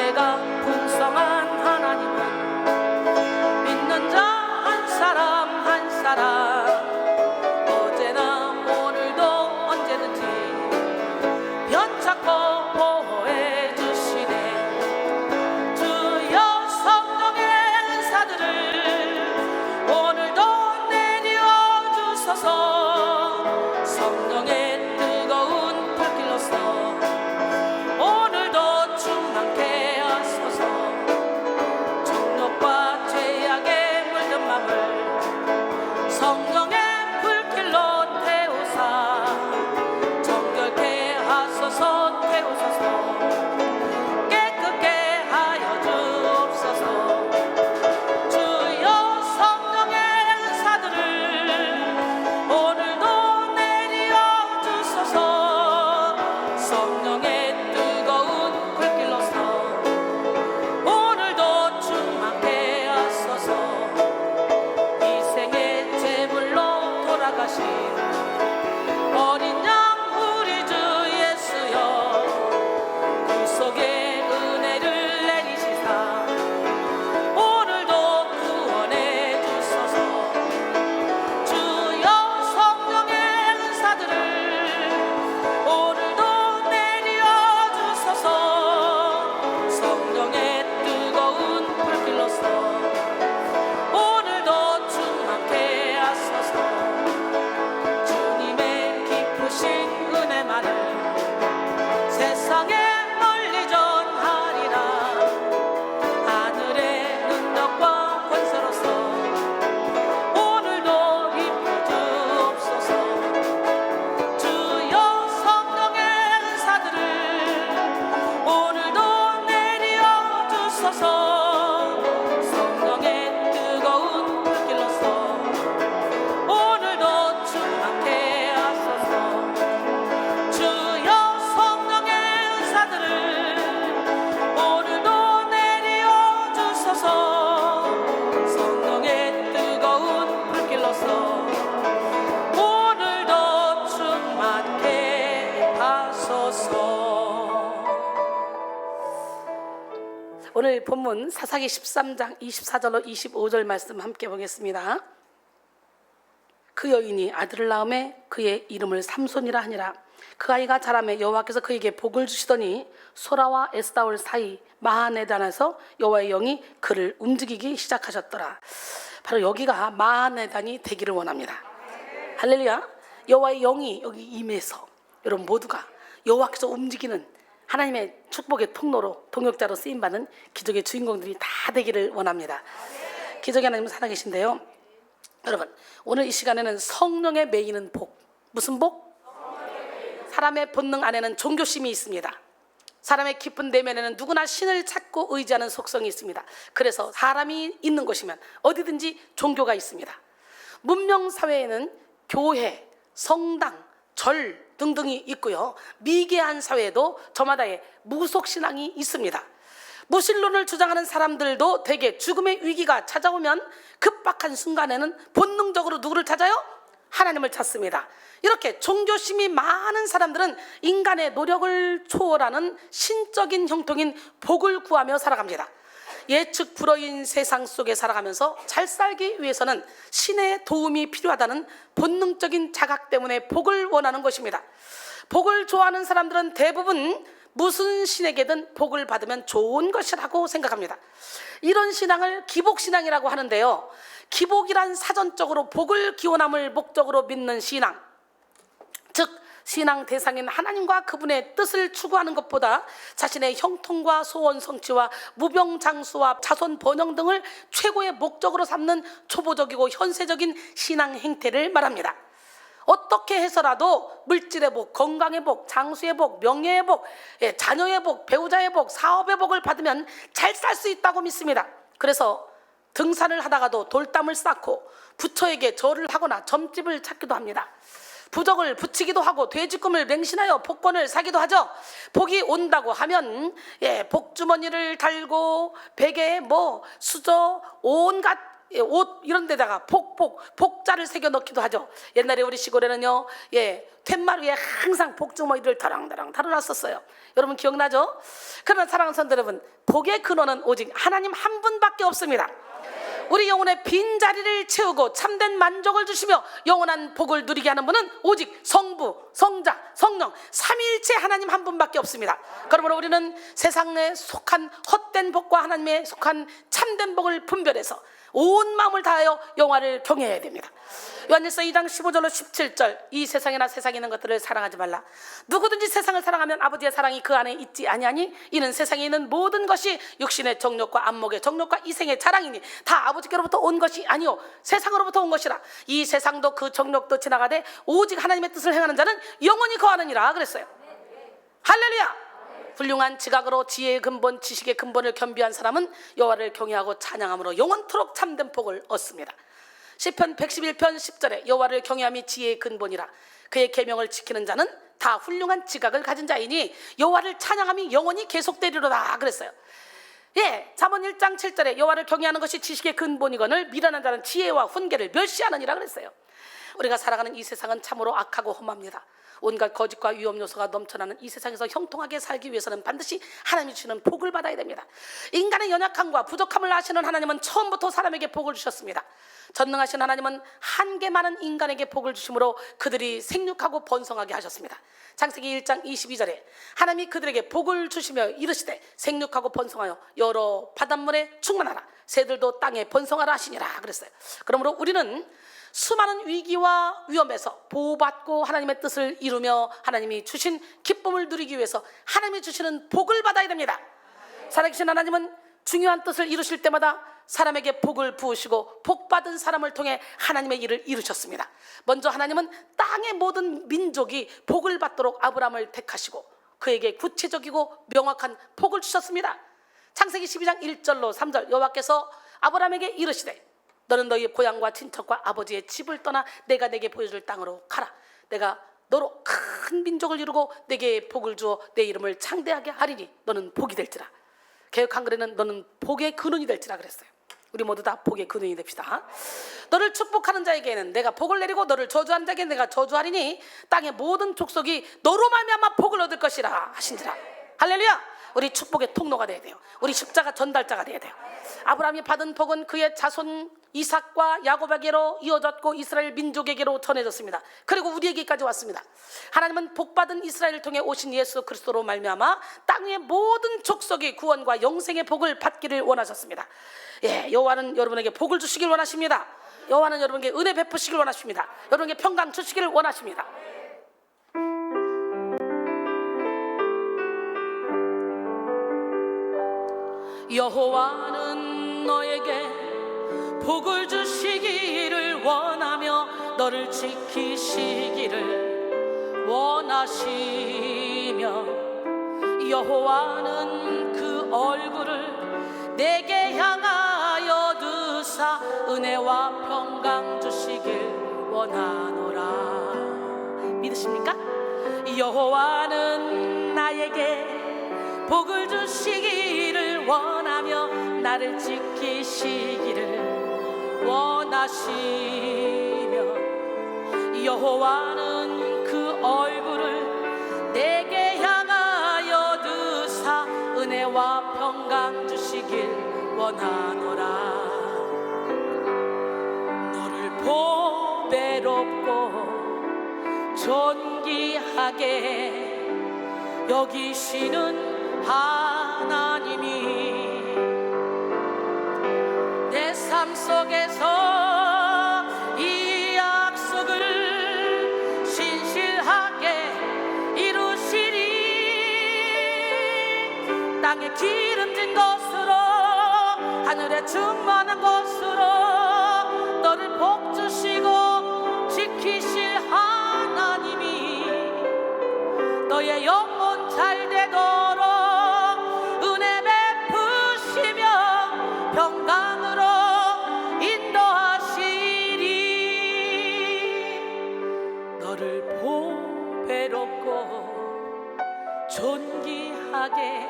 은혜가 풍성한 하나님은 믿는 자 한 사람 한 사람 어제나 오늘도 언제든지 변찮고 보호해 주시네. 주여 성령의 은사들을 오늘도 내려 주소서. 성령의 뜨거운 불길로서 오늘도 충만케 하소서. 정욕과 죄악에 물든 맘을 성령의 불길로 태우사 정결케 하소서. 태우소서. 깨끗게 하여 주옵소서. 주여 성령의 은사들을 오늘도 내려 주소서. 성령의 뜨거운 불길로서 오늘도 충만케 하소서. 이생의 제물로 돌아가신 어린 양 우리 주 예수여 구속의 은혜를 내리시사 오늘도 구원해 주소서. 주여 성령의 은사들을 오늘도 내려 주소서. 성령의 뜨거운 불길로서 오늘도 충만케 하소서. 주님의 깊으신 은혜만을 세상에 널리 전하리라. 하늘의 능력과 권세로서 오늘도 입혀 주옵소서. 주여 성령의 은사들을 오늘도 내려 주소서. 성령의 뜨거운 불길로서 오늘도 충만케 하소서. 주여 성령의 은사들을 오늘도 내려 주소서. 성령의 뜨거운 불길로서 오늘도 충만케 하소서. 오늘 본문 사사기 13장 24절로 25절 말씀 함께 보겠습니다. 그 여인이 아들을 낳음에 그의 이름을 삼손이라 하니라. 그 아이가 자라매 여호와께서 그에게 복을 주시더니 소라와 에스다올 사이 마하네단에서 여호와의 영이 그를 움직이기 시작하셨더라. 바로 여기가 마하네단이 되기를 원합니다. 할렐루야. 여호와의 영이 여기 임해서 여러분 모두가 여호와께서 움직이는 하나님의 축복의 통로로 동역자로 쓰임받는 기적의 주인공들이 다 되기를 원합니다. 기적의 하나님 살아계신데요. 여러분 오늘 이 시간에는 성령에 매이는 복. 무슨 복? 사람의 본능 안에는 종교심이 있습니다. 사람의 깊은 내면에는 누구나 신을 찾고 의지하는 속성이 있습니다. 그래서 사람이 있는 곳이면 어디든지 종교가 있습니다. 문명사회에는 교회, 성당, 절 등등이 있고요. 미개한 사회에도 저마다의 무속신앙이 있습니다. 무신론을 주장하는 사람들도 대개 죽음의 위기가 찾아오면 급박한 순간에는 본능적으로 누구를 찾아요? 하나님을 찾습니다. 이렇게 종교심이 많은 사람들은 인간의 노력을 초월하는 신적인 형통인 복을 구하며 살아갑니다. 예측 불허인 세상 속에 살아가면서 잘 살기 위해서는 신의 도움이 필요하다는 본능적인 자각 때문에 복을 원하는 것입니다. 복을 좋아하는 사람들은 대부분 무슨 신에게든 복을 받으면 좋은 것이라고 생각합니다. 이런 신앙을 기복신앙이라고 하는데요. 기복이란 사전적으로 복을 기원함을 목적으로 믿는 신앙, 즉 신앙 대상인 하나님과 그분의 뜻을 추구하는 것보다 자신의 형통과 소원 성취와 무병장수와 자손 번영 등을 최고의 목적으로 삼는 초보적이고 현세적인 신앙 행태를 말합니다. 어떻게 해서라도 물질의 복, 건강의 복, 장수의 복, 명예의 복, 자녀의 복, 배우자의 복, 사업의 복을 받으면 잘 살 수 있다고 믿습니다. 그래서 등산을 하다가도 돌담을 쌓고 부처에게 절을 하거나 점집을 찾기도 합니다. 부적을 붙이기도 하고 돼지꿈을 맹신하여 복권을 사기도 하죠. 복이 온다고 하면 복주머니를 달고 베개, 수저, 온갖 옷 이런 데다가 복자를 새겨 넣기도 하죠. 옛날에 우리 시골에는요, 툇말 위에 항상 복주머니를 다랑다랑 달아놨었어요. 여러분 기억나죠? 그러나 사랑하는 성도 여러분, 복의 근원은 오직 하나님 한 분밖에 없습니다. 우리 영혼의 빈자리를 채우고 참된 만족을 주시며 영원한 복을 누리게 하는 분은 오직 성부, 성자, 성령 삼위일체 하나님 한 분밖에 없습니다. 그러므로 우리는 세상에 속한 헛된 복과 하나님에 속한 참된 복을 분별해서 온 마음을 다하여 영화를 경외해야 됩니다. 요한일서 2장 15절로 17절, 이 세상이나 세상에 있는 것들을 사랑하지 말라. 누구든지 세상을 사랑하면 아버지의 사랑이 그 안에 있지 아니하니 이는 세상에 있는 모든 것이 육신의 정욕과 안목의 정욕과 이생의 자랑이니 다 아버지께로부터 온 것이 아니요 세상으로부터 온 것이라. 이 세상도 그 정욕도 지나가되 오직 하나님의 뜻을 행하는 자는 영원히 거하느니라 그랬어요. 할렐루야. 훌륭한 지각으로 지혜의 근본, 지식의 근본을 겸비한 사람은 여호와를 경외하고 찬양함으로 영원토록 참된 복을 얻습니다. 시편 111편 10절에 여호와를 경외함이 지혜의 근본이라. 그의 계명을 지키는 자는 다 훌륭한 지각을 가진 자이니 여호와를 찬양함이 영원히 계속되리로다 그랬어요. 잠언 1장 7절에 여호와를 경외하는 것이 지식의 근본이거늘 미련한 자는 지혜와 훈계를 멸시하느니라 그랬어요. 우리가 살아가는 이 세상은 참으로 악하고 험합니다. 온갖 거짓과 위험 요소가 넘쳐나는 이 세상에서 형통하게 살기 위해서는 반드시 하나님이 주시는 복을 받아야 됩니다. 인간의 연약함과 부족함을 아시는 하나님은 처음부터 사람에게 복을 주셨습니다. 전능하신 하나님은 한계 많은 인간에게 복을 주심으로 그들이 생육하고 번성하게 하셨습니다. 창세기 1장 22절에 하나님이 그들에게 복을 주시며 이르시되 생육하고 번성하여 여러 바닷물에 충만하라, 새들도 땅에 번성하라 하시니라 그랬어요. 그러므로 우리는 수많은 위기와 위험에서 보호받고 하나님의 뜻을 이루며 하나님이 주신 기쁨을 누리기 위해서 하나님이 주시는 복을 받아야 됩니다. 살아계신 하나님은 중요한 뜻을 이루실 때마다 사람에게 복을 부으시고 복받은 사람을 통해 하나님의 일을 이루셨습니다. 먼저 하나님은 땅의 모든 민족이 복을 받도록 아브라함을 택하시고 그에게 구체적이고 명확한 복을 주셨습니다. 창세기 12장 1절로 3절, 여호와께서 아브라함에게 이르시되 너는 너희 고향과 친척과 아버지의 집을 떠나 내가 내게 보여줄 땅으로 가라. 내가 너로 큰 민족을 이루고 내게 복을 주어 내 이름을 창대하게 하리니 너는 복이 될지라. 개역 한글에는 너는 복의 근원이 될지라 그랬어요. 우리 모두 다 복의 근원이 됩시다. 너를 축복하는 자에게는 내가 복을 내리고 너를 저주하는 자에게 내가 저주하리니 땅의 모든 족속이 너로 말미암아 복을 얻을 것이라 하신지라. 할렐루야. 우리 축복의 통로가 돼야 돼요. 우리 십자가 전달자가 돼야 돼요. 아브라함이 받은 복은 그의 자손 이삭과 야곱에게로 이어졌고 이스라엘 민족에게로 전해졌습니다. 그리고 우리에게까지 왔습니다. 하나님은 복받은 이스라엘을 통해 오신 예수 그리스도로 말미암아 땅의 모든 족속이 구원과 영생의 복을 받기를 원하셨습니다. 여호와는 여러분에게 복을 주시길 원하십니다. 여호와는 여러분에게 은혜 베푸시길 원하십니다. 여러분에게 평강 주시기를 원하십니다. 여호와는 너에게 복을 주시기를 원하며 너를 지키시기를 원하시며 여호와는 그 얼굴을 내게 향하여 드사 은혜와 평강 주시길 원하노라. 믿으십니까? 여호와는 나에게 복을 주시기를 원하며 나를 지키시기를 원하시며 여호와는 그 얼굴을 내게 향하여 드사 은혜와 평강 주시길 원하노라. 너를 보배롭고 존귀하게 여기시는 하나님이 내 삶 속에서 이 약속을 신실하게 이루시리. 땅에 기름진 것으로 하늘에 충만한 것으로 너를 복주시고 지키실 하나님이 너의 영혼 잘 되도록 은혜 베푸시며 평강으로 인도하시리. 너를 보배롭고 존귀하게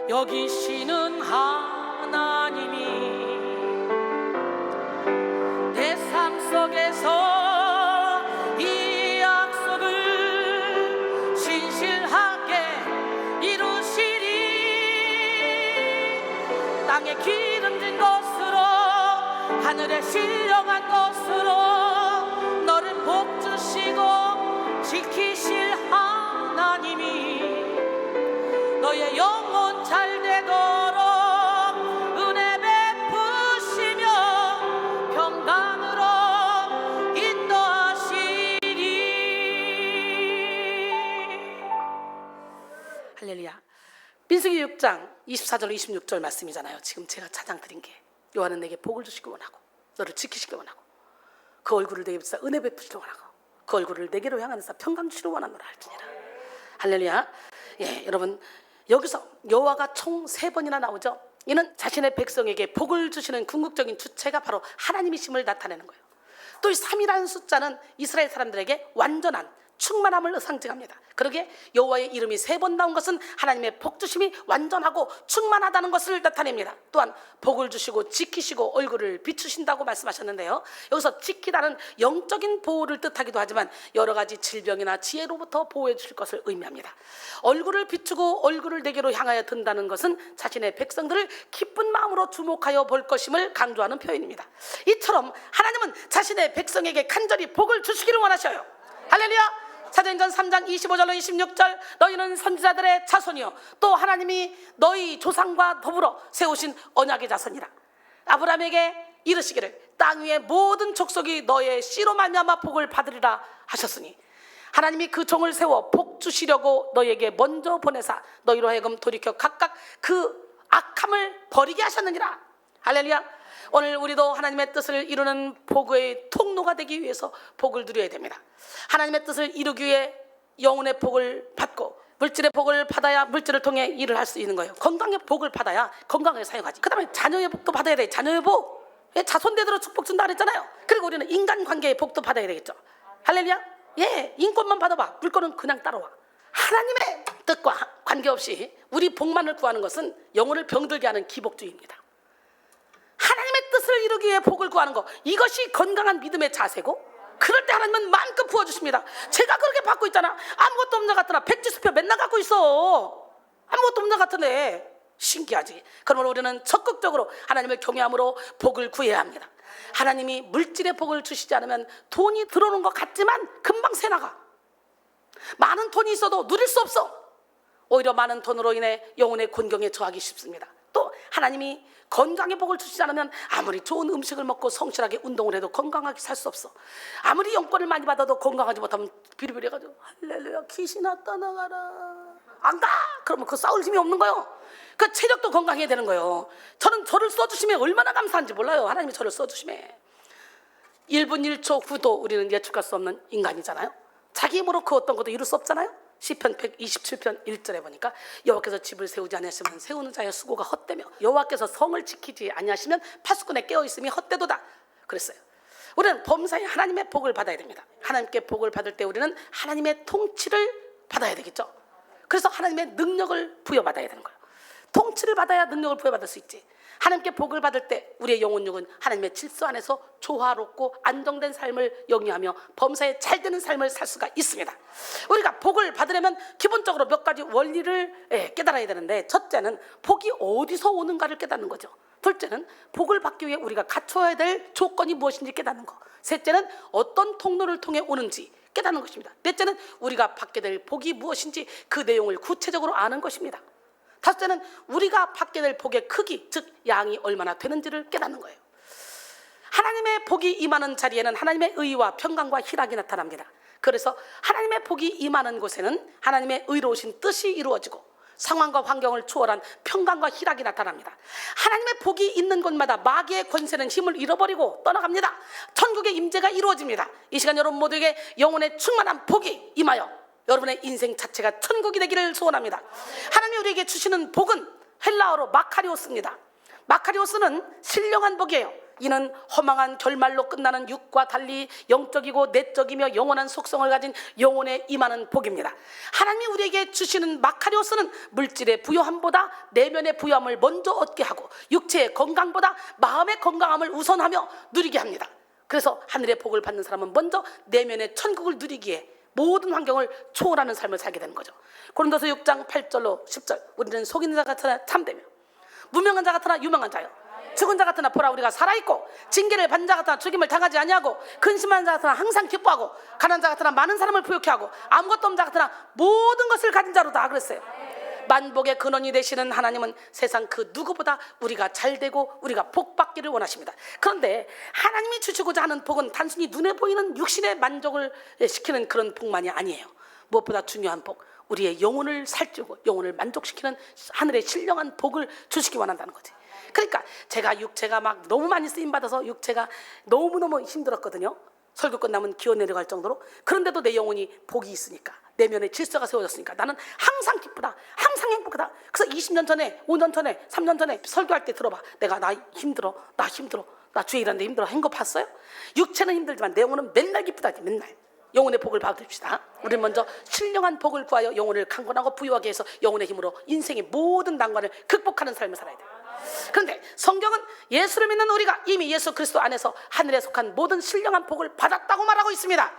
여기시는 하나님이 속에서 이 약속을 신실하게 이루시리. 땅에 기름진 것으로 하늘에 신령한 것으로 너를 복주시고 지키실 하나님이 너의 영혼 잘 되도록 은혜 베푸시며 평강으로 인도하시리. 할렐루야. 민수기 6장 24절 26절 말씀이잖아요. 지금 제가 찬양 드린 게 여호와는 내게 복을 주시기 원하고 너를 지키시기 원하고 그 얼굴을 내게 비추사 은혜 베푸시기 원하고 그 얼굴을 내게로 향하사 평강 주시기 원하노라 할지니라. 할렐루야. 예, 여러분 여기서 여호와가 총 3번이나 나오죠. 이는 자신의 백성에게 복을 주시는 궁극적인 주체가 바로 하나님이심을 나타내는 거예요. 또 이 3이라는 숫자는 이스라엘 사람들에게 완전한 충만함을 상징합니다. 그러게 여호와의 이름이 3번 나온 것은 하나님의 복주심이 완전하고 충만하다는 것을 나타냅니다. 또한 복을 주시고 지키시고 얼굴을 비추신다고 말씀하셨는데요, 여기서 지키다는 영적인 보호를 뜻하기도 하지만 여러 가지 질병이나 지혜로부터 보호해 주실 것을 의미합니다. 얼굴을 비추고 얼굴을 내게로 향하여 든다는 것은 자신의 백성들을 기쁜 마음으로 주목하여 볼 것임을 강조하는 표현입니다. 이처럼 하나님은 자신의 백성에게 간절히 복을 주시기를 원하셔요. 할렐루야. 사도행전 3장 25절로 26절 너희는 선지자들의 자손이요 또 하나님이 너희 조상과 더불어 세우신 언약의 자손이라. 아브라함에게 이르시기를 땅 위의 모든 족속이 너의 씨로 말미암아 복을 받으리라 하셨으니 하나님이 그 종을 세워 복 주시려고 너희에게 먼저 보내사 너희로 하여금 돌이켜 각각 그 악함을 버리게 하셨느니라. 할렐루야. 오늘 우리도 하나님의 뜻을 이루는 복의 통로가 되기 위해서 복을 누려야 됩니다. 하나님의 뜻을 이루기 위해 영혼의 복을 받고 물질의 복을 받아야 물질을 통해 일을 할 수 있는 거예요. 건강의 복을 받아야 건강을 사용하지. 그 다음에 자녀의 복도 받아야 돼. 자녀의 복, 자손대대로 축복 준다 그랬잖아요. 그리고 우리는 인간관계의 복도 받아야 되겠죠. 할렐루야. 예, 인권만 받아봐. 물건은 그냥 따라와. 하나님의 뜻과 관계없이 우리 복만을 구하는 것은 영혼을 병들게 하는 기복주의입니다. 하나님의 뜻을 이루기 위해 복을 구하는 것, 이것이 건강한 믿음의 자세고, 그럴 때 하나님은 마음껏 부어주십니다. 제가 그렇게 받고 있잖아. 아무것도 없는 것 같더라. 백지수표 맨날 갖고 있어. 아무것도 없는 것 같은데 신기하지. 그러면 우리는 적극적으로 하나님을 경외함으로 복을 구해야 합니다. 하나님이 물질의 복을 주시지 않으면 돈이 들어오는 것 같지만 금방 새나가. 많은 돈이 있어도 누릴 수 없어. 오히려 많은 돈으로 인해 영혼의 곤경에 처하기 쉽습니다. 또 하나님이 건강의 복을 주시지 않으면 아무리 좋은 음식을 먹고 성실하게 운동을 해도 건강하게 살 수 없어. 아무리 영권을 많이 받아도 건강하지 못하면 비리비리해가지고 할렐루야 귀신 왔다 나가라 안 가! 그러면 그 싸울 힘이 없는 거예요. 그 체력도 건강해야 되는 거예요. 저를 써주시면 얼마나 감사한지 몰라요. 하나님이 저를 써주시면 1분 1초 후도 우리는 예측할 수 없는 인간이잖아요. 자기 힘으로 그 어떤 것도 이룰 수 없잖아요. 시편 127편 1절에 보니까 여호와께서 집을 세우지 아니하시면 세우는 자의 수고가 헛되며 여호와께서 성을 지키지 아니하시면 파수꾼에 깨어있음이 헛되도다 그랬어요. 우리는 범사에 하나님의 복을 받아야 됩니다. 하나님께 복을 받을 때 우리는 하나님의 통치를 받아야 되겠죠. 그래서 하나님의 능력을 부여받아야 되는 거예요. 통치를 받아야 능력을 부여받을 수 있지. 하나님께 복을 받을 때 우리의 영혼육은 하나님의 질서 안에서 조화롭고 안정된 삶을 영위하며 범사에 잘 되는 삶을 살 수가 있습니다. 우리가 복을 받으려면 기본적으로 몇 가지 원리를 깨달아야 되는데, 첫째는 복이 어디서 오는가를 깨닫는 거죠. 둘째는 복을 받기 위해 우리가 갖춰야 될 조건이 무엇인지 깨닫는 거. 셋째는 어떤 통로를 통해 오는지 깨닫는 것입니다. 넷째는 우리가 받게 될 복이 무엇인지 그 내용을 구체적으로 아는 것입니다. 다섯째는 우리가 받게 될 복의 크기, 즉 양이 얼마나 되는지를 깨닫는 거예요. 하나님의 복이 임하는 자리에는 하나님의 의와 평강과 희락이 나타납니다. 그래서 하나님의 복이 임하는 곳에는 하나님의 의로우신 뜻이 이루어지고 상황과 환경을 초월한 평강과 희락이 나타납니다. 하나님의 복이 있는 곳마다 마귀의 권세는 힘을 잃어버리고 떠나갑니다. 천국의 임재가 이루어집니다. 이 시간 여러분 모두에게 영혼의 충만한 복이 임하여 여러분의 인생 자체가 천국이 되기를 소원합니다. 하나님이 우리에게 주시는 복은 헬라어로 마카리오스입니다. 마카리오스는 신령한 복이에요. 이는 허망한 결말로 끝나는 육과 달리 영적이고 내적이며 영원한 속성을 가진 영혼에 임하는 복입니다. 하나님이 우리에게 주시는 마카리오스는 물질의 부요함보다 내면의 부요함을 먼저 얻게 하고 육체의 건강보다 마음의 건강함을 우선하며 누리게 합니다. 그래서 하늘의 복을 받는 사람은 먼저 내면의 천국을 누리기에 모든 환경을 초월하는 삶을 살게 되는 거죠. 고린도서 6장 8절로 10절, 우리는 속이는 자 같으나 참되며 무명한 자 같으나 유명한 자요, 죽은 자 같으나 보라 우리가 살아있고, 징계를 받는 자 같으나 죽임을 당하지 아니하고, 근심하는 자 같으나 항상 기뻐하고, 가난한 자 같으나 많은 사람을 부욕해 하고, 아무것도 없는 자 같으나 모든 것을 가진 자로다 그랬어요. 만복의 근원이 되시는 하나님은 세상 그 누구보다 우리가 잘되고 우리가 복받기를 원하십니다. 그런데 하나님이 주시고자 하는 복은 단순히 눈에 보이는 육신의 만족을 시키는 그런 복만이 아니에요. 무엇보다 중요한 복, 우리의 영혼을 살찌우고 영혼을 만족시키는 하늘의 신령한 복을 주시기 원한다는 거지. 그러니까 제가 육체가 막 너무 많이 쓰임받아서 육체가 너무너무 힘들었거든요. 설교 끝나면 기어 내려갈 정도로. 그런데도 내 영혼이 복이 있으니까, 내면의 질서가 세워졌으니까 나는 항상 기쁘다, 항상 행복하다. 그래서 20년 전에, 5년 전에, 3년 전에 설교할 때 들어봐. 내가 나 힘들어, 나 주에 일하는데 힘들어 한 거 봤어요? 육체는 힘들지만 내 영혼은 맨날 기쁘다지. 맨날 영혼의 복을 받읍시다. 우리 먼저 신령한 복을 구하여 영혼을 강건하고 부유하게 해서 영혼의 힘으로 인생의 모든 난관을 극복하는 삶을 살아야 돼요. 그런데 성경은 예수를 믿는 우리가 이미 예수 그리스도 안에서 하늘에 속한 모든 신령한 복을 받았다고 말하고 있습니다.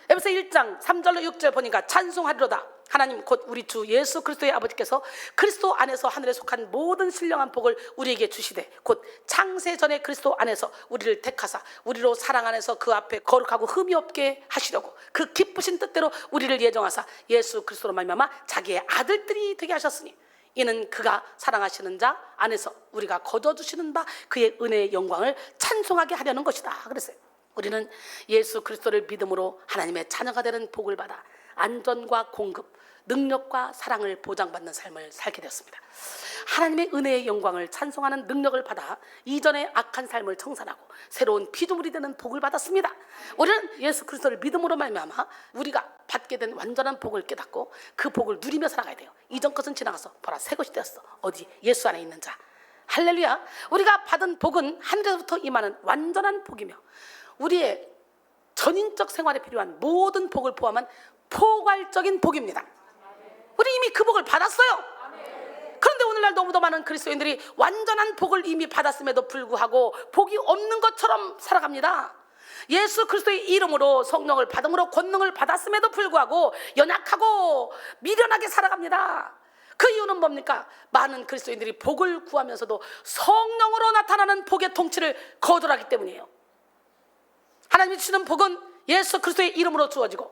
에베소 1장 3절로 6절 보니까 찬송하리로다, 하나님 곧 우리 주 예수 그리스도의 아버지께서 그리스도 안에서 하늘에 속한 모든 신령한 복을 우리에게 주시되 곧 창세 전에 그리스도 안에서 우리를 택하사 우리로 사랑 안에서 그 앞에 거룩하고 흠이 없게 하시려고 그 기쁘신 뜻대로 우리를 예정하사 예수 그리스도로 말미암아 자기의 아들들이 되게 하셨으니 이는 그가 사랑하시는 자 안에서 우리가 거저주시는 바 그의 은혜의 영광을 찬송하게 하려는 것이다 그랬어요. 우리는 예수 그리스도를 믿음으로 하나님의 자녀가 되는 복을 받아 안전과 공급, 능력과 사랑을 보장받는 삶을 살게 되었습니다. 하나님의 은혜의 영광을 찬송하는 능력을 받아 이전의 악한 삶을 청산하고 새로운 피조물이 되는 복을 받았습니다. 우리는 예수 그리스도를 믿음으로 말미암아 우리가 받게 된 완전한 복을 깨닫고 그 복을 누리며 살아가야 돼요. 이전 것은 지나가서 보라 새 것이 되었어. 어디? 예수 안에 있는 자. 할렐루야. 우리가 받은 복은 하늘에서부터 임하는 완전한 복이며 우리의 전인적 생활에 필요한 모든 복을 포함한 포괄적인 복입니다. 우리 이미 그 복을 받았어요. 그런데 오늘날 너무도 많은 그리스도인들이 완전한 복을 이미 받았음에도 불구하고 복이 없는 것처럼 살아갑니다. 예수 그리스도의 이름으로 성령을 받음으로 권능을 받았음에도 불구하고 연약하고 미련하게 살아갑니다. 그 이유는 뭡니까? 많은 그리스도인들이 복을 구하면서도 성령으로 나타나는 복의 통치를 거절하기 때문이에요. 하나님이 주시는 복은 예수 그리스도의 이름으로 주어지고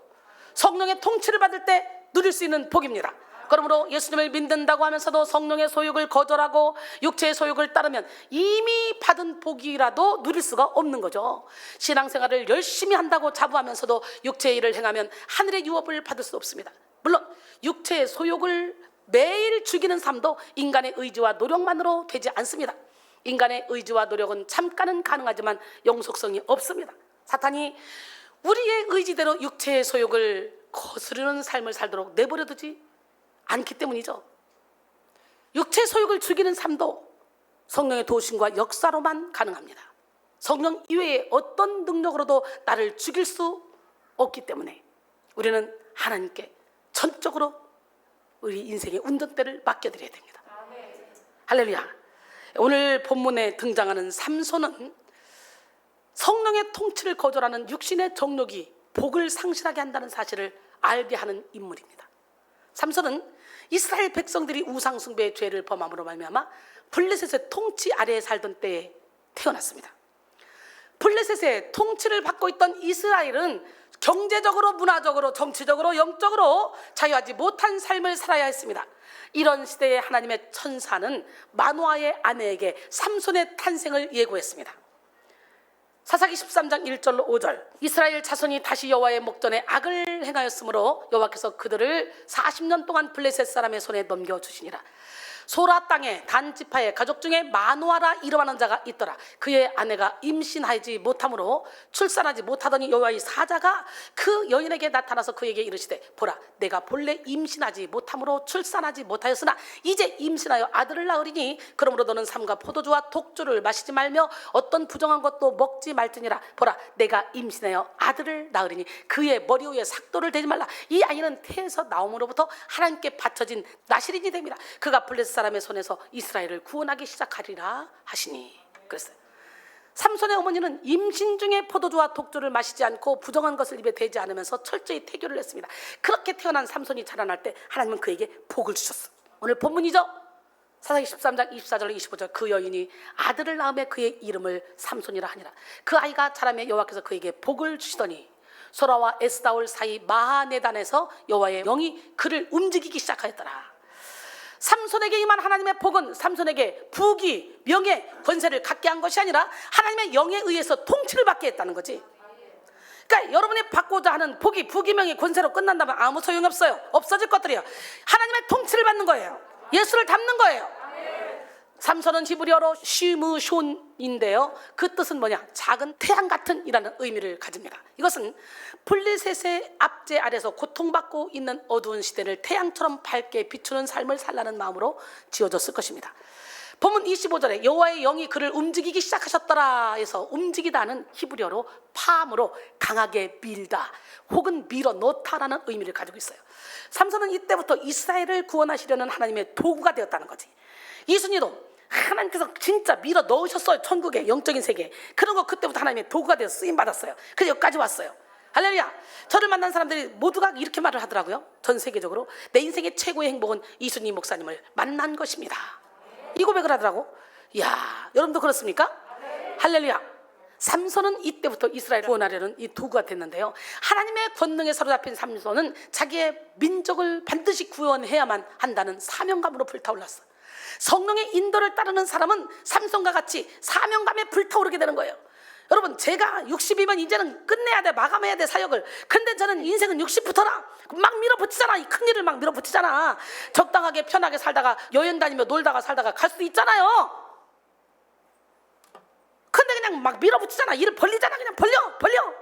성령의 통치를 받을 때 누릴 수 있는 복입니다. 그러므로 예수님을 믿는다고 하면서도 성령의 소욕을 거절하고 육체의 소욕을 따르면 이미 받은 복이라도 누릴 수가 없는 거죠. 신앙생활을 열심히 한다고 자부하면서도 육체의 일을 행하면 하늘의 유업을 받을 수 없습니다. 물론 육체의 소욕을 매일 죽이는 삶도 인간의 의지와 노력만으로 되지 않습니다. 인간의 의지와 노력은 잠깐은 가능하지만 영속성이 없습니다. 사탄이 우리의 의지대로 육체의 소욕을 거스르는 삶을 살도록 내버려두지 않기 때문이죠. 육체의 소욕을 죽이는 삶도 성령의 도우심과 역사로만 가능합니다. 성령 이외의 어떤 능력으로도 나를 죽일 수 없기 때문에 우리는 하나님께 전적으로 우리 인생의 운전대를 맡겨드려야 됩니다. 할렐루야. 오늘 본문에 등장하는 삼손은 성령의 통치를 거절하는 육신의 정욕이 복을 상실하게 한다는 사실을 알게 하는 인물입니다. 삼손은 이스라엘 백성들이 우상 숭배의 죄를 범함으로 말미암아 블레셋의 통치 아래에 살던 때에 태어났습니다. 블레셋의 통치를 받고 있던 이스라엘은 경제적으로, 문화적으로, 정치적으로, 영적으로 자유하지 못한 삶을 살아야 했습니다. 이런 시대에 하나님의 천사는 마노아의 아내에게 삼손의 탄생을 예고했습니다. 사사기 13장 1절로 5절, 이스라엘 자손이 다시 여호와의 목전에 악을 행하였으므로 여호와께서 그들을 40년 동안 블레셋 사람의 손에 넘겨주시니라. 소라 땅에 단 지파의 가족 중에 마노아라 이름하는 자가 있더라. 그의 아내가 임신하지 못함으로 출산하지 못하더니 여호와의 사자가 그 여인에게 나타나서 그에게 이르시되 보라 내가 본래 임신하지 못함으로 출산하지 못하였으나 이제 임신하여 아들을 낳으리니 그러므로 너는 삼가 포도주와 독주를 마시지 말며 어떤 부정한 것도 먹지 말지니라. 보라 내가 임신하여 아들을 낳으리니 그의 머리 위에 삭도를 대지 말라. 이 아이는 태에서 나옴으로부터 하나님께 바쳐진 나실인이 됩니다. 그가 블레셋 사람의 손에서 이스라엘을 구원하기 시작하리라 하시니. 그랬어요. 삼손의 어머니는 임신 중에 포도주와 독주를 마시지 않고 부정한 것을 입에 대지 않으면서 철저히 태교를 했습니다. 그렇게 태어난 삼손이 자라날 때 하나님은 그에게 복을 주셨어. 오늘 본문이죠. 사사기 13장 24절 25절 그 여인이 아들을 낳음에 그의 이름을 삼손이라 하니라. 그 아이가 자라며 여호와께서 그에게 복을 주시더니 소라와 에스다올 사이 마하네단에서 여호와의 영이 그를 움직이기 시작하였더라. 삼손에게 임한 하나님의 복은 삼손에게 부귀, 명예, 권세를 갖게 한 것이 아니라 하나님의 영에 의해서 통치를 받게 했다는 거지. 그러니까 여러분이 받고자 하는 복이 부귀, 명예, 권세로 끝난다면 아무 소용이 없어요. 없어질 것들이에요. 하나님의 통치를 받는 거예요. 예수를 닮는 거예요. 삼손은 히브리어로 쉬무숀인데요, 그 뜻은 뭐냐? 작은 태양 같은 이라는 의미를 가집니다. 이것은 블레셋의 압제 아래서 고통받고 있는 어두운 시대를 태양처럼 밝게 비추는 삶을 살라는 마음으로 지어졌을 것입니다. 본문 25절에 여호와의 영이 그를 움직이기 시작하셨더라 해서 움직이다는 히브리어로 팜으로 강하게 밀다 혹은 밀어넣다라는 의미를 가지고 있어요. 삼손은 이때부터 이스라엘을 구원하시려는 하나님의 도구가 되었다는 거지. 이순이도 하나님께서 진짜 밀어 넣으셨어요. 천국의 영적인 세계에. 그런 거 그때부터 하나님의 도구가 되어서 쓰임받았어요. 그래서 여기까지 왔어요. 할렐루야. 저를 만난 사람들이 모두가 이렇게 말을 하더라고요. 전 세계적으로 내 인생의 최고의 행복은 이순희 목사님을 만난 것입니다. 이 고백을 하더라고. 이야, 여러분도 그렇습니까? 할렐루야. 삼손은 이때부터 이스라엘을 구원하려는 이 도구가 됐는데요, 하나님의 권능에 사로잡힌 삼손은 자기의 민족을 반드시 구원해야만 한다는 사명감으로 불타올랐어. 성령의 인도를 따르는 사람은 삼손과 같이 사명감에 불타오르게 되는 거예요. 여러분, 제가 60이면 이제는 끝내야 돼, 마감해야 돼, 사역을. 근데 저는 인생은 60부터라 막 밀어붙이잖아. 이 큰 일을 막 밀어붙이잖아. 적당하게 편하게 살다가 여행 다니며 놀다가 살다가 갈 수도 있잖아요. 근데 그냥 막 밀어붙이잖아. 일을 벌리잖아. 그냥 벌려.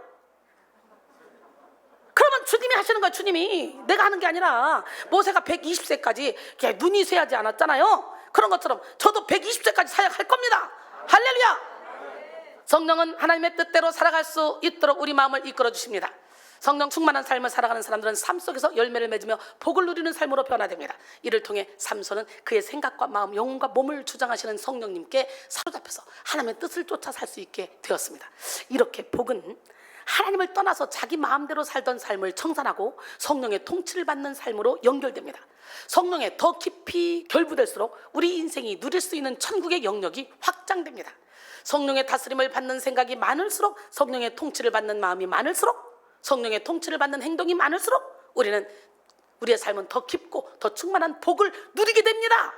그러면 주님이 하시는 거야. 주님이. 내가 하는 게 아니라. 모세가 120세까지 눈이 쇠하지 않았잖아요. 그런 것처럼 저도 120세까지 사역할 겁니다. 할렐루야. 성령은 하나님의 뜻대로 살아갈 수 있도록 우리 마음을 이끌어 주십니다. 성령 충만한 삶을 살아가는 사람들은 삶 속에서 열매를 맺으며 복을 누리는 삶으로 변화됩니다. 이를 통해 삼손은 그의 생각과 마음, 영혼과 몸을 주장하시는 성령님께 사로잡혀서 하나님의 뜻을 쫓아 살 수 있게 되었습니다. 이렇게 복은 하나님을 떠나서 자기 마음대로 살던 삶을 청산하고 성령의 통치를 받는 삶으로 연결됩니다. 성령에 더 깊이 결부될수록 우리 인생이 누릴 수 있는 천국의 영역이 확장됩니다. 성령의 다스림을 받는 생각이 많을수록, 성령의 통치를 받는 마음이 많을수록, 성령의 통치를 받는 행동이 많을수록 우리의 삶은 더 깊고 더 충만한 복을 누리게 됩니다.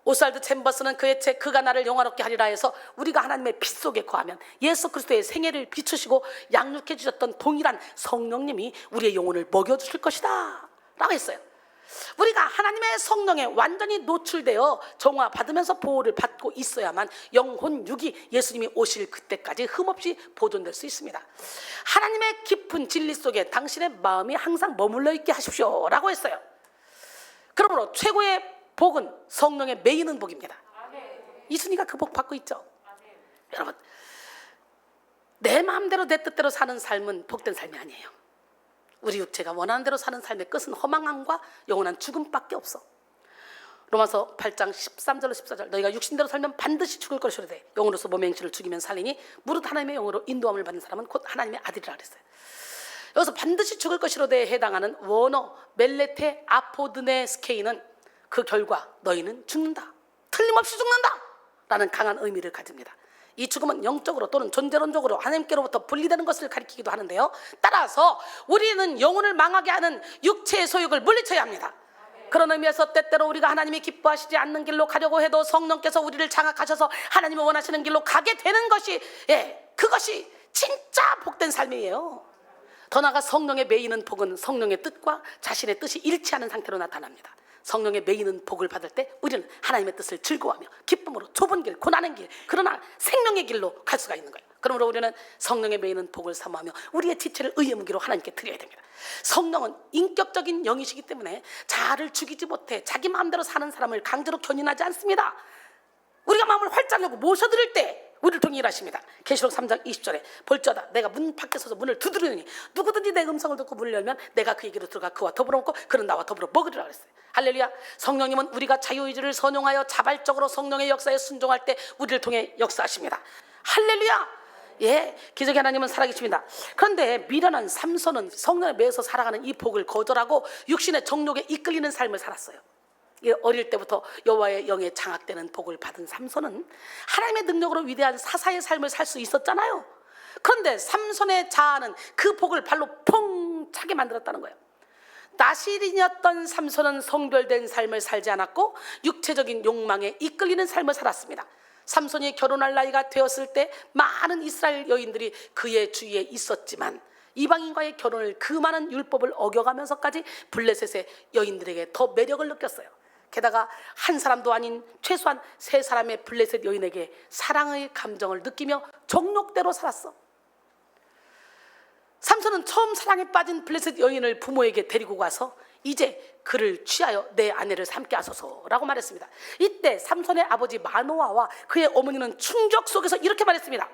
오스왈드 챔버스는 그의 책 그가 나를 영화롭게 하리라 해서 우리가 하나님의 빛 속에 거하면 예수 그리스도의 생애를 비추시고 양육해 주셨던 동일한 성령님이 우리의 영혼을 먹여주실 것이다 라고 했어요. 우리가 하나님의 성령에 완전히 노출되어 정화받으면서 보호를 받고 있어야만 영혼 육이 예수님이 오실 그때까지 흠없이 보존될 수 있습니다. 하나님의 깊은 진리 속에 당신의 마음이 항상 머물러 있게 하십시오 라고 했어요. 그러므로 최고의 복은 성령에 매이는 복입니다. 이순이가 그 복 받고 있죠. 여러분, 내 마음대로 내 뜻대로 사는 삶은 복된 삶이 아니에요. 우리 육체가 원하는 대로 사는 삶의 끝은 허망함과 영원한 죽음밖에 없어. 로마서 8장 13절로 14절 너희가 육신대로 살면 반드시 죽을 것이로되 영으로서 몸의 행실을 죽이면 살리니 무릇 하나님의 영으로 인도함을 받는 사람은 곧 하나님의 아들이라 그랬어요. 여기서 반드시 죽을 것이로되에 해당하는 원어 멜레테 아포드네 스케이는 그 결과 너희는 죽는다, 틀림없이 죽는다 라는 강한 의미를 가집니다. 이 죽음은 영적으로 또는 존재론적으로 하나님께로부터 분리되는 것을 가리키기도 하는데요, 따라서 우리는 영혼을 망하게 하는 육체의 소욕을 물리쳐야 합니다. 그런 의미에서 때때로 우리가 하나님이 기뻐하시지 않는 길로 가려고 해도 성령께서 우리를 장악하셔서 하나님이 원하시는 길로 가게 되는 것이, 그것이 진짜 복된 삶이에요. 더 나아가 성령에 매이는 복은 성령의 뜻과 자신의 뜻이 일치하는 상태로 나타납니다. 성령의 매이는 복을 받을 때 우리는 하나님의 뜻을 즐거워하며 기쁨으로 좁은 길, 고난의 길, 그러나 생명의 길로 갈 수가 있는 거예요. 그러므로 우리는 성령의 매이는 복을 사모하며 우리의 지체를 의의 무기로 하나님께 드려야 됩니다. 성령은 인격적인 영이시기 때문에 자아를 죽이지 못해 자기 마음대로 사는 사람을 강제로 견인하지 않습니다. 우리가 마음을 활짝 열고 모셔드릴 때 우리를 통해 일하십니다. 계시록 3장 20절에 볼지어다 내가 문 밖에 서서 문을 두드리니 누구든지 내 음성을 듣고 문을 열면 내가 그에게로 들어가 그와 더불어 먹고 그는 나와 더불어 먹으리라 그랬어요. 할렐루야. 성령님은 우리가 자유의지를 선용하여 자발적으로 성령의 역사에 순종할 때 우리를 통해 역사하십니다. 할렐루야. 예, 기적의 하나님은 살아계십니다. 그런데 미련한 삼손은 성령에 매여서 살아가는 이 복을 거절하고 육신의 정욕에 이끌리는 삶을 살았어요. 어릴 때부터 여호와의 영에 장악되는 복을 받은 삼손은 하나님의 능력으로 위대한 사사의 삶을 살 수 있었잖아요. 그런데 삼손의 자아는 그 복을 발로 펑 차게 만들었다는 거예요. 나실인이었던 삼손은 성별된 삶을 살지 않았고 육체적인 욕망에 이끌리는 삶을 살았습니다. 삼손이 결혼할 나이가 되었을 때 많은 이스라엘 여인들이 그의 주위에 있었지만 이방인과의 결혼을 그 많은 율법을 어겨가면서까지 블레셋의 여인들에게 더 매력을 느꼈어요. 게다가 한 사람도 아닌 최소한 3사람의 블레셋 여인에게 사랑의 감정을 느끼며 정욕대로 살았어. 삼손은 처음 사랑에 빠진 블레셋 여인을 부모에게 데리고 가서 이제 그를 취하여 내 아내를 삼게 하소서라고 말했습니다. 이때 삼손의 아버지 마노아와 그의 어머니는 충격 속에서 이렇게 말했습니다.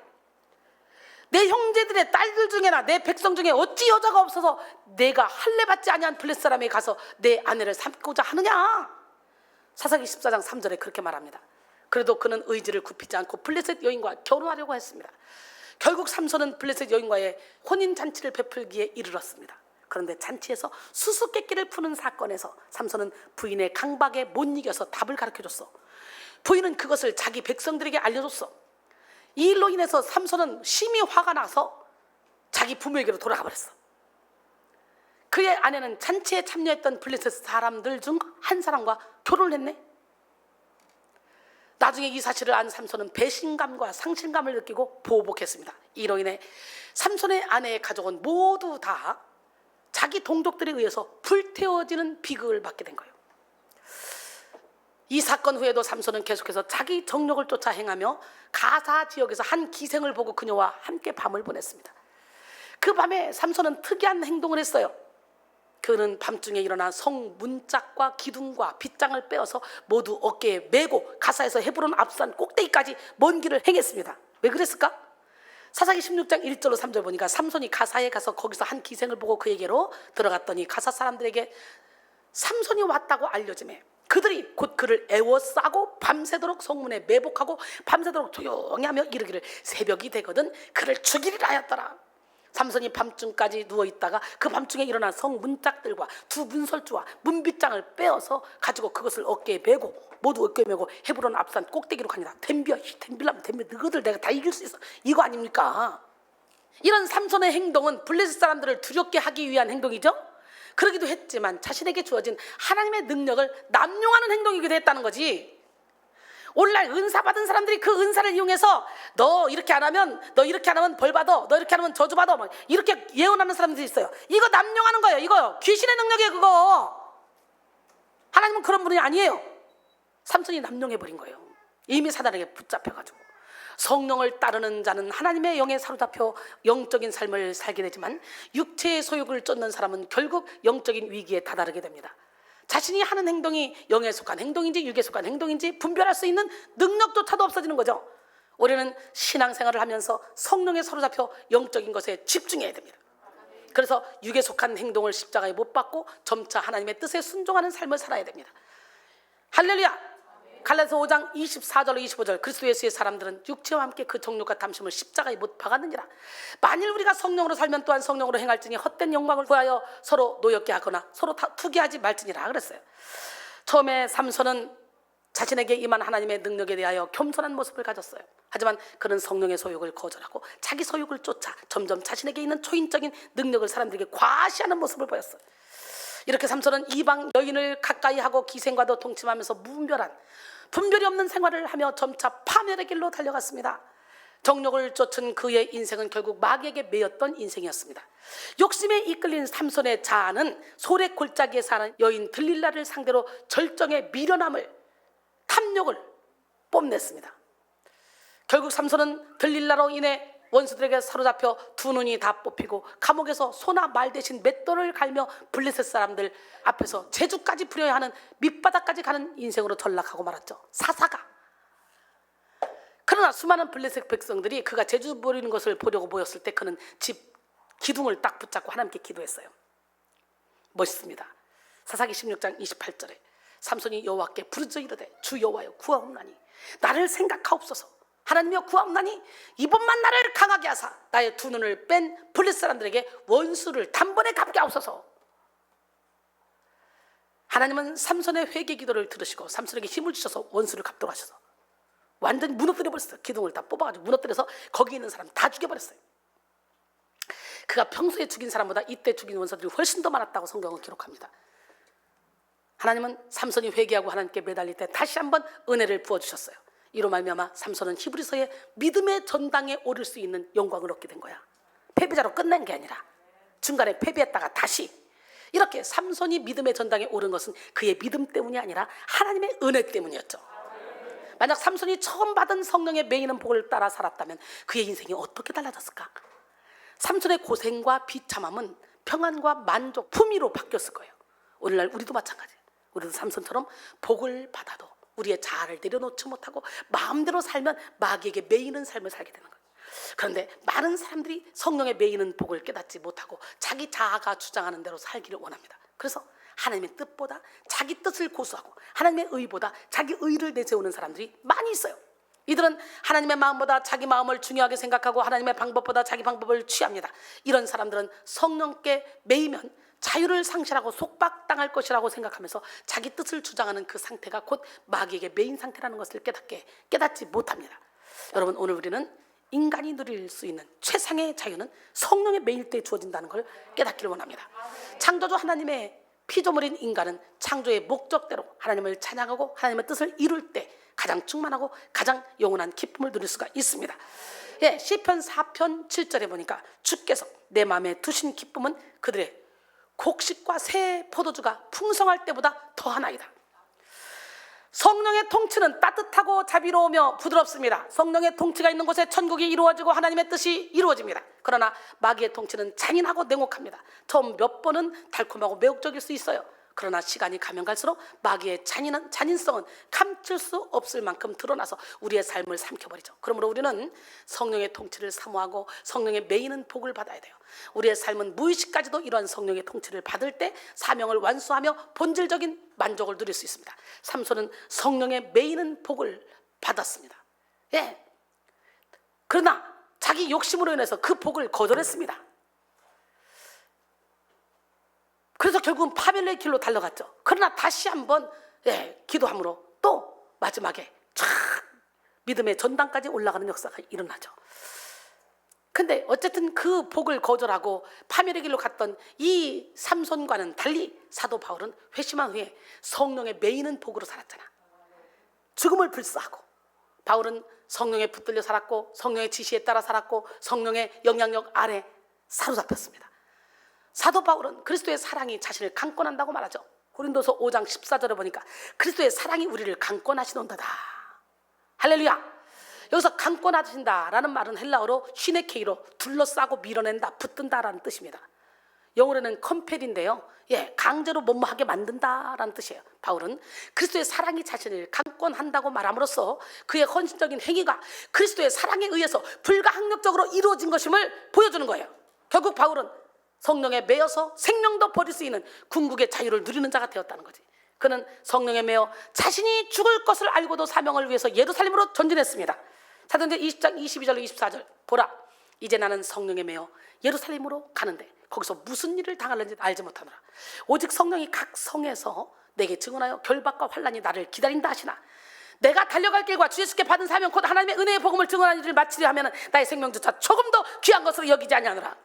내 형제들의 딸들 중에나 내 백성 중에 어찌 여자가 없어서 내가 할례받지 아니한 블레셋 사람에 가서 내 아내를 삼고자 하느냐. 사사기 14장 3절에 그렇게 말합니다. 그래도 그는 의지를 굽히지 않고 블레셋 여인과 결혼하려고 했습니다. 결국 삼손은 블레셋 여인과의 혼인잔치를 베풀기에 이르렀습니다. 그런데 잔치에서 수수께끼를 푸는 사건에서 삼손은 부인의 강박에 못 이겨서 답을 가르쳐줬어. 부인은 그것을 자기 백성들에게 알려줬어. 이 일로 인해서 삼손은 심히 화가 나서 자기 부모에게로 돌아가 버렸어. 그의 아내는 잔치에 참여했던 블레셋 사람들 중 한 사람과 결혼을 했네. 나중에 이 사실을 안 삼손은 배신감과 상실감을 느끼고 보복했습니다. 이로 인해 삼손의 아내의 가족은 모두 다 자기 동족들에 의해서 불태워지는 비극을 받게 된 거예요. 이 사건 후에도 삼손은 계속해서 자기 정욕을 쫓아 행하며 가사 지역에서 한 기생을 보고 그녀와 함께 밤을 보냈습니다. 그 밤에 삼손은 특이한 행동을 했어요. 그는 밤중에 일어나 성 문짝과 기둥과 빗장을 빼어서 모두 어깨에 메고 가사에서 헤브론 앞산 꼭대기까지 먼 길을 행했습니다. 왜 그랬을까? 사사기 16장 1절로 3절 보니까 삼손이 가사에 가서 거기서 한 기생을 보고 그에게로 들어갔더니 가사 사람들에게 삼손이 왔다고 알려지매 그들이 곧 그를 애워싸고 밤새도록 성문에 매복하고 밤새도록 조용히 하며 이르기를 새벽이 되거든 그를 죽이리라 하였더라. 삼손이 밤중까지 누워있다가 그 밤중에 일어나 성 문짝들과 두 문설주와 문빗장을 빼어서 가지고 그것을 어깨에 메고 모두 어깨에 메고 헤브론 앞산 꼭대기로 가니라. 덤비라면 너희들 내가 다 이길 수 있어. 이거 아닙니까? 이런 삼손의 행동은 블레셋 사람들을 두렵게 하기 위한 행동이죠. 그러기도 했지만 자신에게 주어진 하나님의 능력을 남용하는 행동이기도 했다는 거지. 오늘날 은사 받은 사람들이 그 은사를 이용해서 너 이렇게 안 하면 벌 받아, 너 이렇게 안 하면 저주 받아, 막 이렇게 예언하는 사람들이 있어요. 이거 남용하는 거예요. 이거 귀신의 능력이에요. 그거 하나님은 그런 분이 아니에요. 삼손이 남용해버린 거예요. 이미 사단에게 붙잡혀가지고. 성령을 따르는 자는 하나님의 영에 사로잡혀 영적인 삶을 살게 되지만 육체의 소욕을 쫓는 사람은 결국 영적인 위기에 다다르게 됩니다. 자신이 하는 행동이 영에 속한 행동인지 육에 속한 행동인지 분별할 수 있는 능력조차도 없어지는 거죠. 우리는 신앙생활을 하면서 성령에 사로잡혀 영적인 것에 집중해야 됩니다. 그래서 육에 속한 행동을 십자가에 못 박고 점차 하나님의 뜻에 순종하는 삶을 살아야 됩니다. 할렐루야. 갈라디아서 5장 24절로 25절 그리스도 예수의 사람들은 육체와 함께 그 정욕과 탐심을 십자가에 못 박았느니라. 만일 우리가 성령으로 살면 또한 성령으로 행할지니 헛된 영광을 구하여 서로 노엽게 하거나 서로 투기하지 말지니라 그랬어요. 처음에 삼손은 자신에게 임한 하나님의 능력에 대하여 겸손한 모습을 가졌어요. 하지만 그는 성령의 소욕을 거절하고 자기 소욕을 쫓아 점점 자신에게 있는 초인적인 능력을 사람들에게 과시하는 모습을 보였어요. 이렇게 삼손은 이방 여인을 가까이 하고 기생과도 동침하면서 무분별한 분별이 없는 생활을 하며 점차 파멸의 길로 달려갔습니다. 정욕을 쫓은 그의 인생은 결국 마귀에게 매였던 인생이었습니다. 욕심에 이끌린 삼손의 자아는 소래 골짜기에 사는 여인 들릴라를 상대로 절정의 미련함을 탐욕을 뽐냈습니다. 결국 삼손은 들릴라로 인해 원수들에게 사로잡혀 두 눈이 다 뽑히고 감옥에서 소나 말 대신 맷돌을 갈며 블레셋 사람들 앞에서 제주까지 부려야 하는 밑바닥까지 가는 인생으로 전락하고 말았죠. 사사가. 그러나 수많은 블레셋 백성들이 그가 제주 부리는 것을 보려고 모였을 때 그는 집 기둥을 딱 붙잡고 하나님께 기도했어요. 멋있습니다. 사사기 16장 28절에 삼손이 여호와께 부르짖어 이르되 주 여호와여 구하옵나니 나를 생각하옵소서. 하나님이여 구하옵나니 이번만 나를 강하게 하사 나의 두 눈을 뺀 블레셋 사람들에게 원수를 단번에 갚게 하옵소서. 하나님은 삼손의 회개 기도를 들으시고 삼손에게 힘을 주셔서 원수를 갚도록 하셔서 완전히 무너뜨려 버렸어요. 기둥을 다 뽑아가지고 무너뜨려서 거기 있는 사람 다 죽여버렸어요. 그가 평소에 죽인 사람보다 이때 죽인 원수들이 훨씬 더 많았다고 성경은 기록합니다. 하나님은 삼손이 회개하고 하나님께 매달릴 때 다시 한번 은혜를 부어주셨어요. 이로 말미암아 삼손은 히브리서의 믿음의 전당에 오를 수 있는 영광을 얻게 된 거야. 패배자로 끝난 게 아니라 중간에 패배했다가 다시 이렇게 삼손이 믿음의 전당에 오른 것은 그의 믿음 때문이 아니라 하나님의 은혜 때문이었죠. 만약 삼손이 처음 받은 성령의 매이는 복을 따라 살았다면 그의 인생이 어떻게 달라졌을까? 삼손의 고생과 비참함은 평안과 만족, 품위로 바뀌었을 거예요. 오늘날 우리도 마찬가지예요. 우리도 삼손처럼 복을 받아도 우리의 자아를 내려놓지 못하고 마음대로 살면 마귀에게 매이는 삶을 살게 되는 거예요. 그런데 많은 사람들이 성령의 매이는 복을 깨닫지 못하고 자기 자아가 주장하는 대로 살기를 원합니다. 그래서 하나님의 뜻보다 자기 뜻을 고수하고 하나님의 의보다 자기 의를 내세우는 사람들이 많이 있어요. 이들은 하나님의 마음보다 자기 마음을 중요하게 생각하고 하나님의 방법보다 자기 방법을 취합니다. 이런 사람들은 성령께 매이면 자유를 상실하고 속박당할 것이라고 생각하면서 자기 뜻을 주장하는 그 상태가 곧 마귀에게 매인 상태라는 것을 깨닫지 못합니다. 여러분, 오늘 우리는 인간이 누릴 수 있는 최상의 자유는 성령의 매일 때 주어진다는 걸 깨닫기를 원합니다. 창조주 하나님의 피조물인 인간은 창조의 목적대로 하나님을 찬양하고 하나님의 뜻을 이룰 때 가장 충만하고 가장 영원한 기쁨을 누릴 수가 있습니다. 예, 시편 4편 7절에 보니까 주께서 내 마음에 두신 기쁨은 그들의 곡식과 새 포도주가 풍성할 때보다 더하나이다. 성령의 통치는 따뜻하고 자비로우며 부드럽습니다. 성령의 통치가 있는 곳에 천국이 이루어지고 하나님의 뜻이 이루어집니다. 그러나 마귀의 통치는 잔인하고 냉혹합니다. 처음 몇 번은 달콤하고 매혹적일 수 있어요. 그러나 시간이 가면 갈수록 마귀의 잔인성은 감출 수 없을 만큼 드러나서 우리의 삶을 삼켜버리죠. 그러므로 우리는 성령의 통치를 사모하고 성령의 매이는 복을 받아야 돼요. 우리의 삶은 무의식까지도 이러한 성령의 통치를 받을 때 사명을 완수하며 본질적인 만족을 누릴 수 있습니다. 삼손은 성령의 매이는 복을 받았습니다. 예. 그러나 자기 욕심으로 인해서 그 복을 거절했습니다. 그래서 결국은 파멸의 길로 달려갔죠. 그러나 다시 한번 기도함으로 또 마지막에 쫙 믿음의 전당까지 올라가는 역사가 일어나죠. 근데 어쨌든 그 복을 거절하고 파멸의 길로 갔던 이 삼손과는 달리 사도 바울은 회심한 후에 성령의 매이는 복으로 살았잖아. 죽음을 불사하고 바울은 성령에 붙들려 살았고 성령의 지시에 따라 살았고 성령의 영향력 아래 사로잡혔습니다. 사도 바울은 그리스도의 사랑이 자신을 강권한다고 말하죠. 고린도서 5장 14절에 보니까 그리스도의 사랑이 우리를 강권하시는도다. 할렐루야. 여기서 강권하신다라는 말은 헬라어로 시네케이로 둘러싸고 밀어낸다, 붙든다라는 뜻입니다. 영어로는 컴펠인데요. 강제로 뭐뭐하게 만든다라는 뜻이에요. 바울은 그리스도의 사랑이 자신을 강권한다고 말함으로써 그의 헌신적인 행위가 그리스도의 사랑에 의해서 불가항력적으로 이루어진 것임을 보여주는 거예요. 결국 바울은 성령에 매여서 생명도 버릴 수 있는 궁극의 자유를 누리는 자가 되었다는 거지. 그는 성령에 매여 자신이 죽을 것을 알고도 사명을 위해서 예루살렘으로 전진했습니다. 사도행전 20장 22절로 24절 보라, 이제 나는 성령에 매여 예루살렘으로 가는데 거기서 무슨 일을 당할는지 알지 못하노라. 오직 성령이 각 성에서 내게 증언하여 결박과 환난이 나를 기다린다 하시나 내가 달려갈 길과 주 예수께 받은 사명 곧 하나님의 은혜의 복음을 증언하는 일을 마치려 하면 나의 생명조차 조금 더 귀한 것으로 여기지 아니하노라.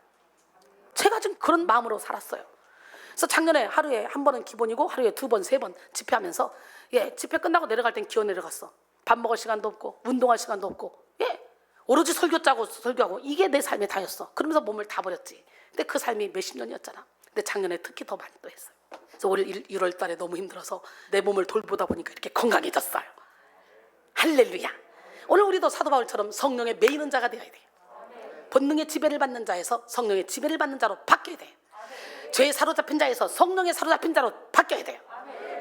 제가 지금 그런 마음으로 살았어요. 그래서 작년에 하루에 한 번은 기본이고 하루에 두 번, 세 번 집회하면서 집회 끝나고 내려갈 땐 기어 내려갔어. 밥 먹을 시간도 없고 운동할 시간도 없고 오로지 설교 짜고 설교하고 이게 내 삶의 다였어. 그러면서 몸을 다 버렸지. 근데 그 삶이 몇십 년이었잖아. 근데 작년에 특히 더 많이 또 했어요. 그래서 올해 1월 달에 너무 힘들어서 내 몸을 돌보다 보니까 이렇게 건강해졌어요. 할렐루야. 오늘 우리도 사도 바울처럼 성령에 매이는 자가 되어야 돼요. 본능의 지배를 받는 자에서 성령의 지배를 받는 자로 바뀌어야 돼요. 죄에 사로잡힌 자에서 성령에 사로잡힌 자로 바뀌어야 돼요.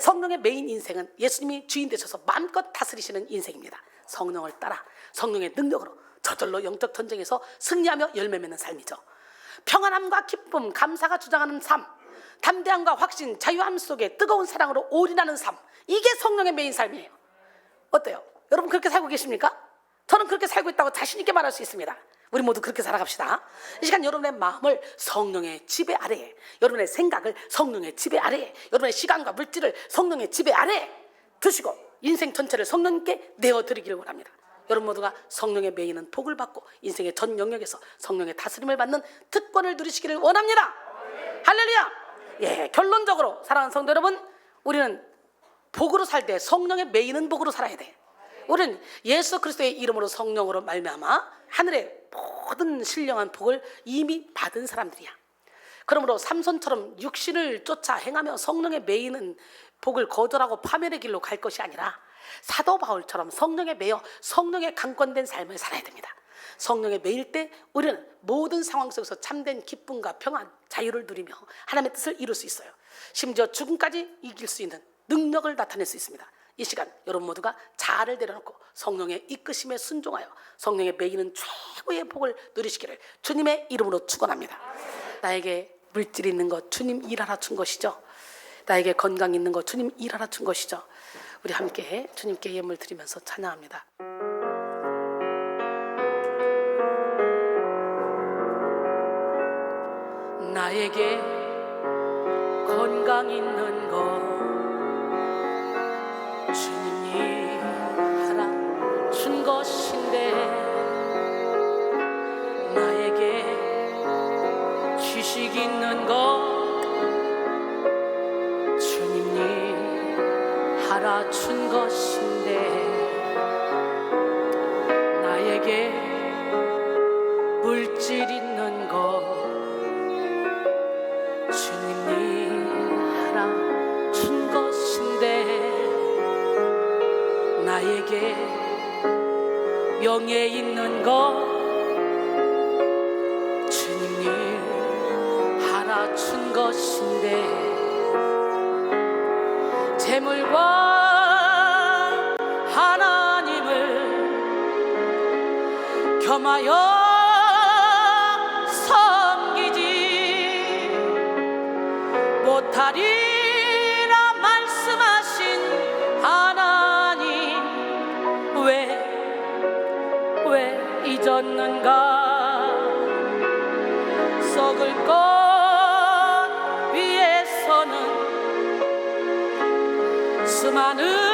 성령의 메인 인생은 예수님이 주인 되셔서 마음껏 다스리시는 인생입니다. 성령을 따라 성령의 능력으로 저절로 영적 전쟁에서 승리하며 열매 맺는 삶이죠. 평안함과 기쁨, 감사가 주장하는 삶, 담대함과 확신, 자유함 속에 뜨거운 사랑으로 올인하는 삶, 이게 성령의 메인 삶이에요. 어때요? 여러분 그렇게 살고 계십니까? 저는 그렇게 살고 있다고 자신 있게 말할 수 있습니다. 우리 모두 그렇게 살아갑시다. 이 시간 여러분의 마음을 성령의 지배 아래에, 여러분의 생각을 성령의 지배 아래에, 여러분의 시간과 물질을 성령의 지배 아래에 두시고 인생 전체를 성령님께 내어드리기를 원합니다. 여러분 모두가 성령의 매이는 복을 받고 인생의 전 영역에서 성령의 다스림을 받는 특권을 누리시기를 원합니다. 할렐루야. 예, 결론적으로 사랑하는 성도 여러분, 우리는 복으로 살 때 성령의 매이는 복으로 살아야 돼. 우리는 예수 그리스도의 이름으로 성령으로 말미암아 하늘의 모든 신령한 복을 이미 받은 사람들이야. 그러므로 삼손처럼 육신을 쫓아 행하며 성령의 매이는 복을 거절하고 파멸의 길로 갈 것이 아니라 사도 바울처럼 성령에 매여 성령에 강권된 삶을 살아야 됩니다. 성령에 매일 때 우리는 모든 상황 속에서 참된 기쁨과 평안, 자유를 누리며 하나님의 뜻을 이룰 수 있어요. 심지어 죽음까지 이길 수 있는 능력을 나타낼 수 있습니다. 이 시간 여러분 모두가 자아를 내려놓고 성령의 이끄심에 순종하여 성령에 매이는 최고의 복을 누리시기를 주님의 이름으로 축원합니다. 나에게 물질 있는 것 주님 일하라 준 것이죠. 나에게 건강 있는 것 주님 일하라 준 것이죠. 우리 함께 주님께 예물 드리면서 찬양합니다. 나에게 건강 있는 것 주님이 하나 준 것인데, 나에게 지식 있는 것 주님이 하나 준 것인데, 나에게 물질 있는 것 주님이 하나 준 것인데, 나에게 명예 있는 것 주님이 하나 준 것인데, 재물과 하나님을 겸하여 섬기지 못하리라 말씀하신 하나님, 왜 잊었는가? 썩을 것 위해서는 수많은